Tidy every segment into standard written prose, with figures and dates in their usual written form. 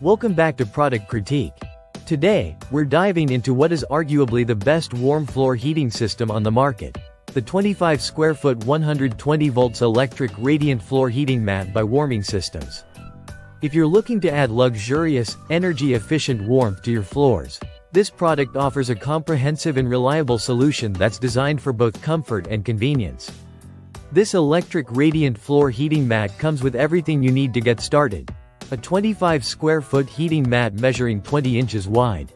Welcome back to Product Critique. Today, we're diving into what is arguably the best warm floor heating system on the market, the 25 square foot 120 volts electric radiant floor heating mat by Warming Systems. If you're looking to add luxurious, energy-efficient warmth to your floors, this product offers a comprehensive and reliable solution that's designed for both comfort and convenience. This electric radiant floor heating mat comes with everything you need to get started. A 25 square foot heating mat measuring 20 inches wide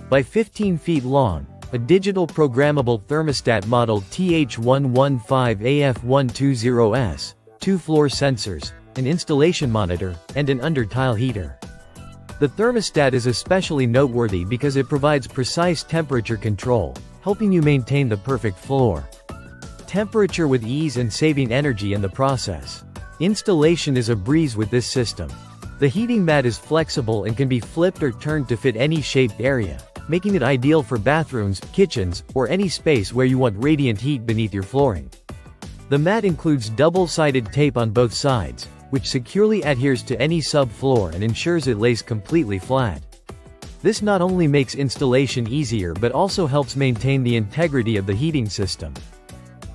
by 15 feet long, a digital programmable thermostat model TH115AF120S, 2 floor sensors, an installation monitor, and an under-tile heater. The thermostat is especially noteworthy because it provides precise temperature control, helping you maintain the perfect floor temperature with ease and saving energy in the process. Installation is a breeze with this system. The heating mat is flexible and can be flipped or turned to fit any shaped area, making it ideal for bathrooms, kitchens, or any space where you want radiant heat beneath your flooring. The mat includes double-sided tape on both sides, which securely adheres to any subfloor and ensures it lays completely flat. This not only makes installation easier but also helps maintain the integrity of the heating system.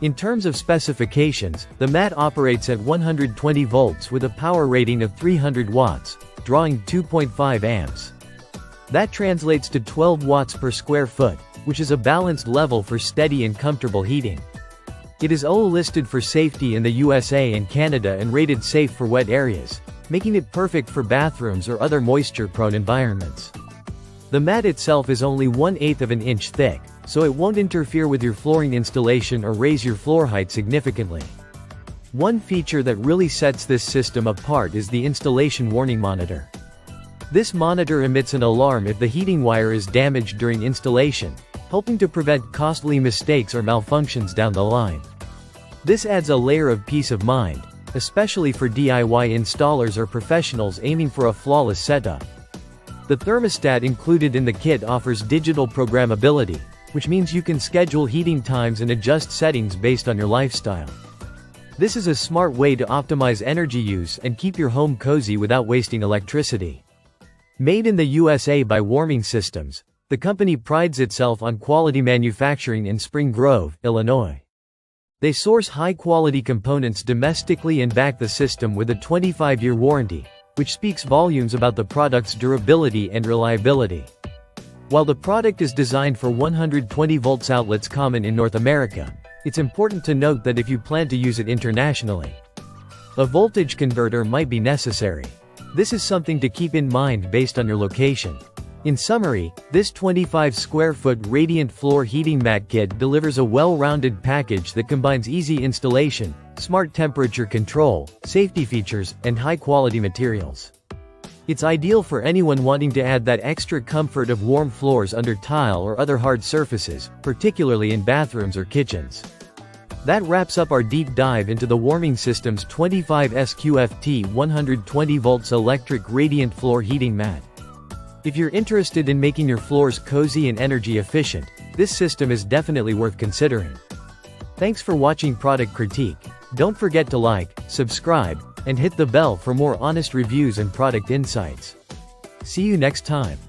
In terms of specifications, the mat operates at 120 volts with a power rating of 300 watts, drawing 2.5 amps. That translates to 12 watts per square foot, which is a balanced level for steady and comfortable heating. It is OE listed for safety in the USA and Canada and rated safe for wet areas, making it perfect for bathrooms or other moisture-prone environments. The mat itself is only 1/8 of an inch thick, so it won't interfere with your flooring installation or raise your floor height significantly. One feature that really sets this system apart is the installation warning monitor. This monitor emits an alarm if the heating wire is damaged during installation, helping to prevent costly mistakes or malfunctions down the line. This adds a layer of peace of mind, especially for DIY installers or professionals aiming for a flawless setup. The thermostat included in the kit offers digital programmability, which means you can schedule heating times and adjust settings based on your lifestyle. This is a smart way to optimize energy use and keep your home cozy without wasting electricity. Made in the USA by Warming Systems, the company prides itself on quality manufacturing in Spring Grove, Illinois. They source high-quality components domestically and back the system with a 25-year warranty, which speaks volumes about the product's durability and reliability. While the product is designed for 120 volts outlets common in North America, it's important to note that if you plan to use it internationally, a voltage converter might be necessary. This is something to keep in mind based on your location. In summary, this 25 square foot radiant floor heating mat kit delivers a well-rounded package that combines easy installation, smart temperature control, safety features, and high-quality materials. It's ideal for anyone wanting to add that extra comfort of warm floors under tile or other hard surfaces, particularly in bathrooms or kitchens. That wraps up our deep dive into the Warming Systems 25 Sqft 120 volts electric radiant floor heating mat. If you're interested in making your floors cozy and energy efficient, this system is definitely worth considering. Thanks for watching Product Critique. Don't forget to like, subscribe, and hit the bell for more honest reviews and product insights. See you next time.